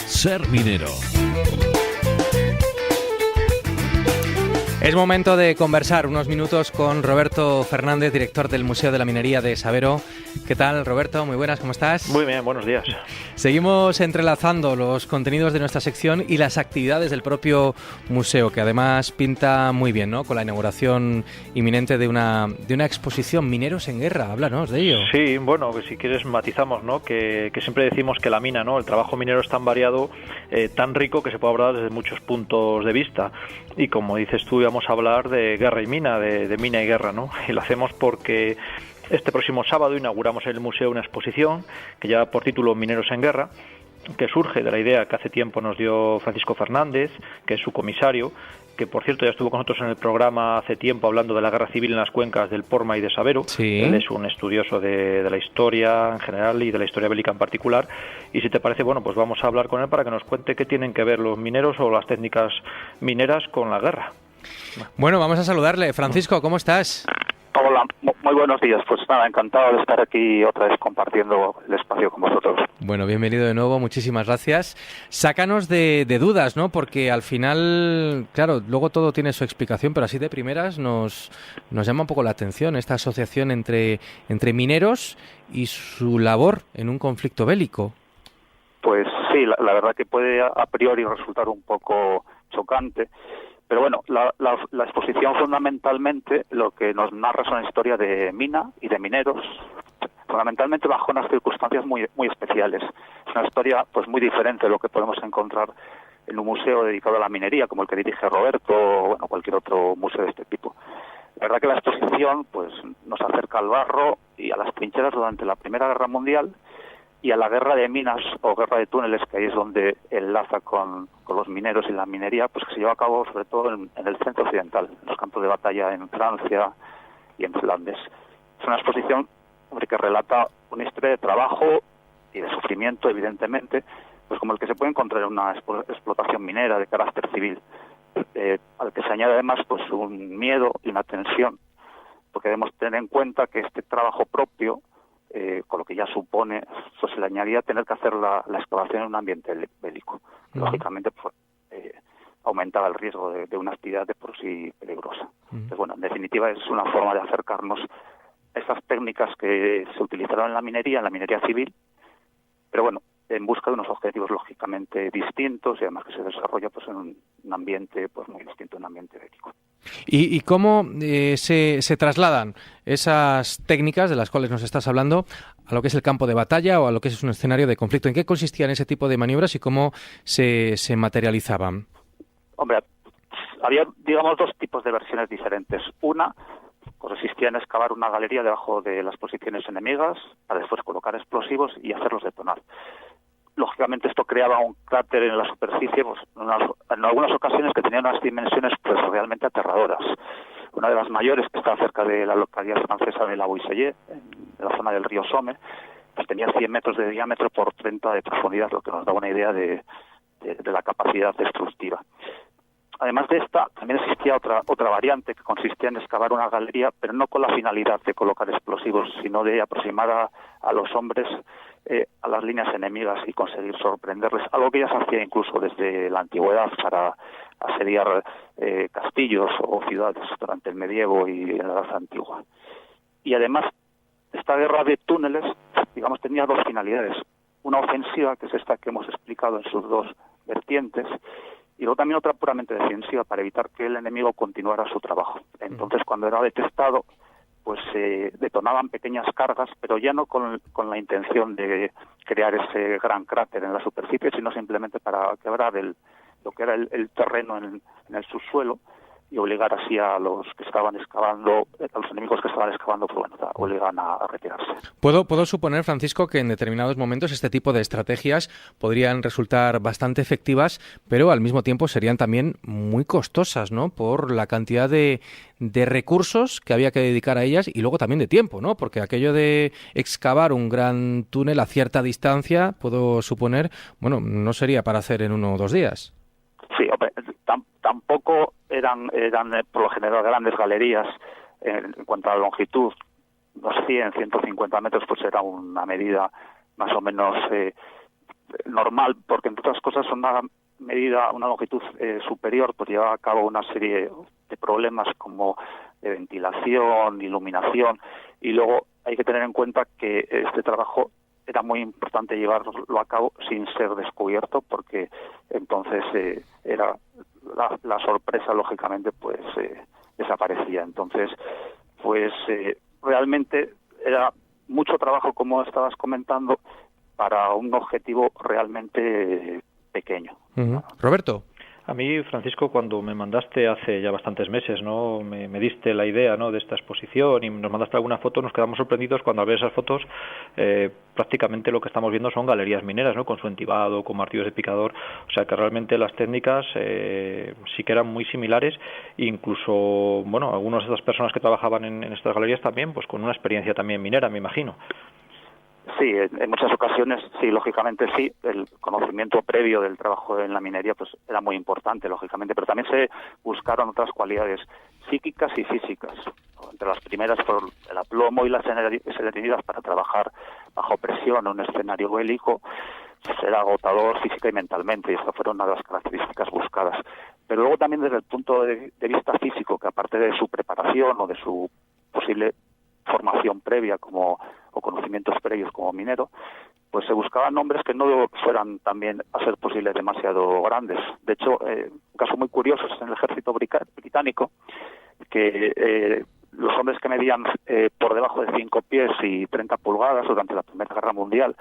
Ser minero. Es momento de conversar unos minutos con Roberto Fernández, director del Museo de la Minería de Sabero. ¿Qué tal, Roberto? Muy buenas, ¿cómo estás? Muy bien, buenos días. Seguimos entrelazando los contenidos de nuestra sección y las actividades del propio museo, que además pinta muy bien, ¿no? Con la inauguración inminente de una exposición Mineros en Guerra. Háblanos de ello. Sí, bueno, que si quieres matizamos, ¿no? Que siempre decimos que la mina, ¿no? El trabajo minero es tan variado, tan rico, que se puede abordar desde muchos puntos de vista. Y como dices tú, vamos a hablar de guerra y mina, de mina y guerra, ¿no? Y lo hacemos porque este próximo sábado inauguramos en el museo una exposición que lleva por título Mineros en Guerra, que surge de la idea que hace tiempo nos dio Francisco Fernández, que es su comisario, que por cierto ya estuvo con nosotros en el programa hace tiempo hablando de la guerra civil en las cuencas del Porma y de Sabero. Sí. Él es un estudioso de la historia en general y de la historia bélica en particular. Y si te parece, bueno, pues vamos a hablar con él para que nos cuente qué tienen que ver los mineros o las técnicas mineras con la guerra. Bueno, vamos a saludarle. Francisco, ¿cómo estás? Hola, muy buenos días. Pues nada, encantado de estar aquí otra vez compartiendo el espacio con vosotros. Bueno, bienvenido de nuevo, muchísimas gracias. Sácanos de dudas, ¿no? Porque al final, claro, luego todo tiene su explicación, pero así de primeras nos llama un poco la atención esta asociación entre mineros y su labor en un conflicto bélico. Pues sí, la verdad que puede a priori resultar un poco chocante. Pero bueno, la exposición fundamentalmente lo que nos narra es una historia de mina y de mineros, fundamentalmente bajo unas circunstancias muy especiales. Es una historia pues muy diferente de lo que podemos encontrar en un museo dedicado a la minería, como el que dirige Roberto, o bueno, cualquier otro museo de este tipo. La verdad que la exposición pues nos acerca al barro y a las trincheras durante la Primera Guerra Mundial y a la guerra de minas o guerra de túneles, que ahí es donde enlaza con los mineros y la minería, pues que se lleva a cabo sobre todo en el centro occidental, en los campos de batalla en Francia y en Flandes. Es una exposición que relata una historia de trabajo y de sufrimiento, evidentemente, pues como el que se puede encontrar en una explotación minera de carácter civil, al que se añade además pues un miedo y una tensión, porque debemos tener en cuenta que este trabajo propio, con lo que ya supone, pues se le añadía tener que hacer la excavación en un ambiente bélico. Lógicamente, pues, aumentaba el riesgo de una actividad de por sí peligrosa. Entonces, bueno, en definitiva es una forma de acercarnos a esas técnicas que se utilizaron en la minería civil, pero bueno, en busca de unos objetivos lógicamente distintos y además que se desarrolla pues en un ambiente pues muy distinto, un ambiente bélico. ¿Y cómo se trasladan esas técnicas de las cuales nos estás hablando a lo que es el campo de batalla o a lo que es un escenario de conflicto? ¿En qué consistían ese tipo de maniobras y cómo se materializaban? Hombre, había, digamos, dos tipos de versiones diferentes. Una consistía en excavar una galería debajo de las posiciones enemigas para después colocar explosivos y hacerlos detonar. Lógicamente esto creaba un cráter en la superficie, pues, en algunas ocasiones que tenía unas dimensiones pues realmente aterradoras. Una de las mayores, que está cerca de la localidad francesa de La Boisselle, en la zona del río Somme, pues tenía 100 metros de diámetro por 30 de profundidad, lo que nos da una idea de la capacidad destructiva. Además de esta, también existía otra variante que consistía en excavar una galería, pero no con la finalidad de colocar explosivos, sino de aproximar a los hombres a las líneas enemigas y conseguir sorprenderles, algo que ya se hacía incluso desde la antigüedad para asediar castillos o ciudades durante el medievo y en la Edad Antigua. Y además, esta guerra de túneles, digamos, tenía dos finalidades. Una ofensiva, que es esta que hemos explicado en sus dos vertientes, y luego también otra puramente defensiva, para evitar que el enemigo continuara su trabajo. Entonces, cuando era detectado, pues se detonaban pequeñas cargas, pero ya no con la intención de crear ese gran cráter en la superficie, sino simplemente para quebrar lo que era el terreno en el subsuelo, y obligar así a los que estaban excavando, a los enemigos que estaban excavando, pues bueno, obligan a retirarse. Puedo suponer, Francisco, que en determinados momentos este tipo de estrategias podrían resultar bastante efectivas, pero al mismo tiempo serían también muy costosas, ¿no? Por la cantidad de recursos que había que dedicar a ellas y luego también de tiempo, ¿no? Porque aquello de excavar un gran túnel a cierta distancia, puedo suponer, bueno, no sería para hacer en 1 o 2 días. Sí, hombre, tampoco eran por lo general grandes galerías en cuanto a la longitud. Unos 100, 150 metros pues era una medida más o menos normal, porque entre otras cosas una longitud superior pues lleva a cabo una serie de problemas como de ventilación, iluminación, y luego hay que tener en cuenta que este trabajo era muy importante llevarlo a cabo sin ser descubierto, porque entonces era la sorpresa, lógicamente, pues desaparecía. Entonces, pues realmente era mucho trabajo, como estabas comentando, para un objetivo realmente pequeño. Uh-huh. Roberto. A mí, Francisco, cuando me mandaste hace ya bastantes meses, ¿no? Me diste la idea, ¿no?, de esta exposición y nos mandaste alguna foto, nos quedamos sorprendidos cuando al ver esas fotos prácticamente lo que estamos viendo son galerías mineras, ¿no?, con su entibado, con martillos de picador, o sea que realmente las técnicas sí que eran muy similares, incluso, bueno, algunas de estas personas que trabajaban en estas galerías también, pues con una experiencia también minera, me imagino. Sí, en muchas ocasiones, sí, lógicamente sí, el conocimiento previo del trabajo en la minería pues era muy importante, lógicamente, pero también se buscaron otras cualidades psíquicas y físicas. Entre las primeras, por el aplomo y la serenidad para trabajar bajo presión en un escenario bélico, pues era agotador física y mentalmente, y estas fueron una de las características buscadas. Pero luego también desde el punto de vista físico, que aparte de su preparación o de su posible formación previa o conocimientos previos como minero, pues se buscaban hombres que no fueran también, a ser posible, demasiado grandes. De hecho, un caso muy curioso es en el ejército británico, que los hombres que medían por debajo de 5 pies y 30 pulgadas durante la Primera Guerra Mundial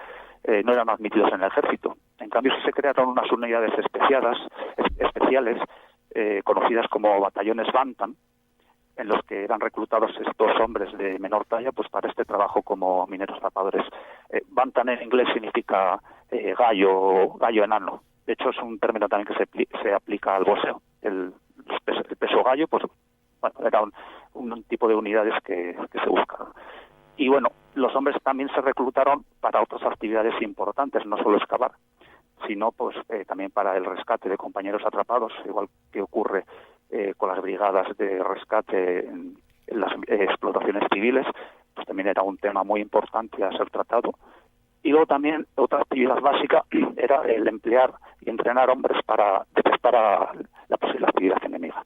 no eran admitidos en el ejército. En cambio, sí se crearon unas unidades especiales conocidas como batallones Bantam, en los que eran reclutados estos hombres de menor talla pues para este trabajo como mineros tapadores. Bantam en inglés significa gallo enano. De hecho, es un término también que se aplica al boxeo. El peso gallo, pues bueno, era un tipo de unidades que se buscaron. Y bueno, los hombres también se reclutaron para otras actividades importantes, no solo excavar, sino pues también para el rescate de compañeros atrapados, igual que ocurre con las brigadas de rescate en las explotaciones civiles, pues también era un tema muy importante a ser tratado. Y luego también otra actividad básica era el emplear y entrenar hombres para la posible actividad enemiga.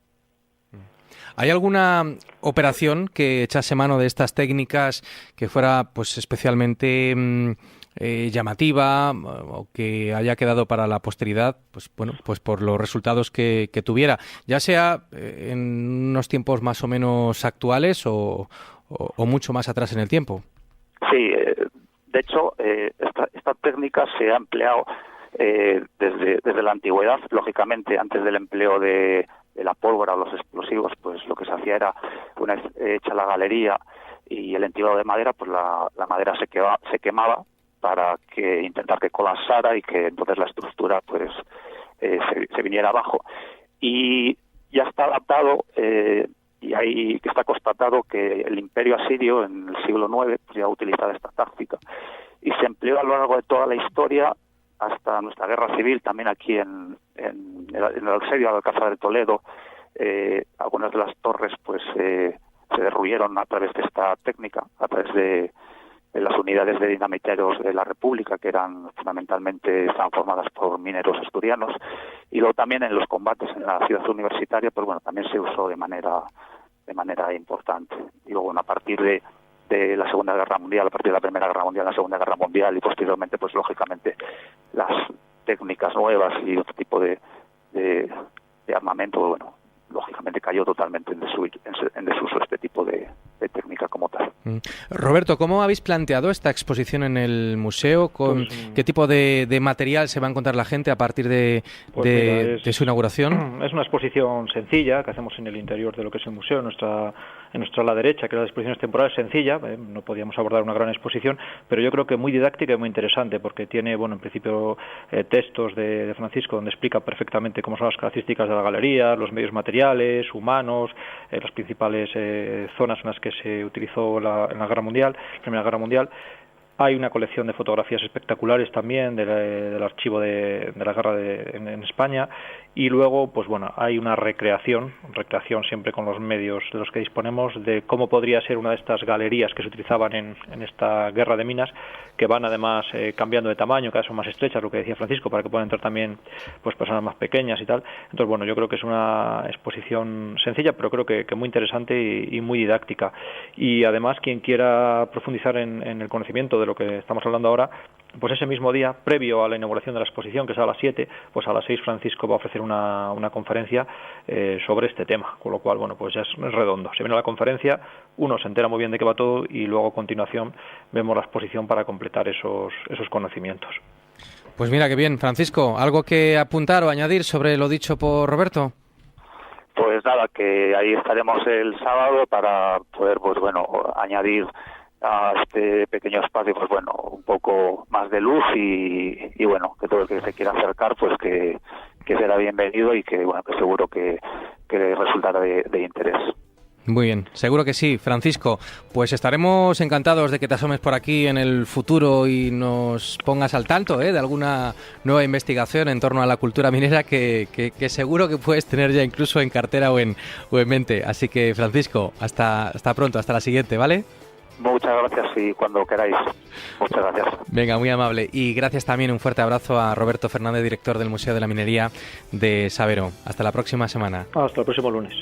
¿Hay alguna operación que echase mano de estas técnicas que fuera pues especialmente llamativa o que haya quedado para la posteridad, pues bueno, pues por los resultados que tuviera, ya sea en unos tiempos más o menos actuales o mucho más atrás en el tiempo? Sí, de hecho, esta técnica se ha empleado desde la antigüedad. Lógicamente, antes del empleo de la pólvora o los explosivos, pues lo que se hacía era, una vez hecha la galería y el entibado de madera, pues la madera se quemaba para intentar que colapsara y que entonces la estructura pues se viniera abajo. Y ya está adaptado y ahí está constatado que el Imperio asirio en el siglo IX pues ya utilizaba esta táctica y se empleó a lo largo de toda la historia hasta nuestra guerra civil. También aquí en el asedio al Alcázar de Toledo, algunas de las torres pues se derruyeron a través de esta técnica, a través de las unidades de dinamiteros de la República, que estaban formadas por mineros asturianos. Y luego también en los combates en la ciudad universitaria, pues bueno, también se usó de manera importante. Y luego, bueno, a partir de la Segunda Guerra Mundial, a partir de la Primera Guerra Mundial, la Segunda Guerra Mundial y posteriormente, pues lógicamente las técnicas nuevas y otro tipo de armamento, bueno, lógicamente cayó totalmente en desuso este tipo de técnica como tal. Roberto, ¿cómo habéis planteado esta exposición en el museo? ¿Qué tipo de material se va a encontrar la gente a partir de su inauguración? Es una exposición sencilla que hacemos en el interior de lo que es el museo, en nuestra ala derecha, que es la de exposiciones temporales, sencilla. No podíamos abordar una gran exposición, pero yo creo que muy didáctica y muy interesante, porque tiene, en principio, textos de Francisco donde explica perfectamente cómo son las características de la galería, los medios materiales, humanos, las principales zonas en las que se utilizó en la Primera Guerra Mundial. Hay una colección de fotografías espectaculares también del archivo de la guerra en España, y luego hay una recreación siempre con los medios de los que disponemos de cómo podría ser una de estas galerías que se utilizaban en esta guerra de minas, que van además cambiando de tamaño, cada vez son más estrechas, lo que decía Francisco, para que puedan entrar también personas más pequeñas y tal. Entonces yo creo que es una exposición sencilla, pero creo que muy interesante y muy didáctica. Y además, quien quiera profundizar en el conocimiento de lo que estamos hablando ahora, ese mismo día, previo a la inauguración de la exposición, que es a las 7, a las 6 Francisco va a ofrecer una conferencia sobre este tema, con lo cual, ya es redondo. Se viene a la conferencia, uno se entera muy bien de qué va todo, y luego a continuación vemos la exposición para completar esos conocimientos. Pues mira, qué bien. Francisco, ¿algo que apuntar o añadir sobre lo dicho por Roberto? Pues nada, que ahí estaremos el sábado para poder, añadir a este pequeño espacio, un poco más de luz y que todo el que se quiera acercar, que será bienvenido y que seguro que resultará de interés. Muy bien, seguro que sí. Francisco, pues estaremos encantados de que te asomes por aquí en el futuro y nos pongas al tanto de alguna nueva investigación en torno a la cultura minera que seguro que puedes tener ya incluso en cartera o en mente. Así que, Francisco, hasta pronto, hasta la siguiente, ¿vale? Muchas gracias, y cuando queráis. Muchas gracias. Venga, muy amable. Y gracias también, un fuerte abrazo a Roberto Fernández, director del Museo de la Minería de Sabero. Hasta la próxima semana. Hasta el próximo lunes.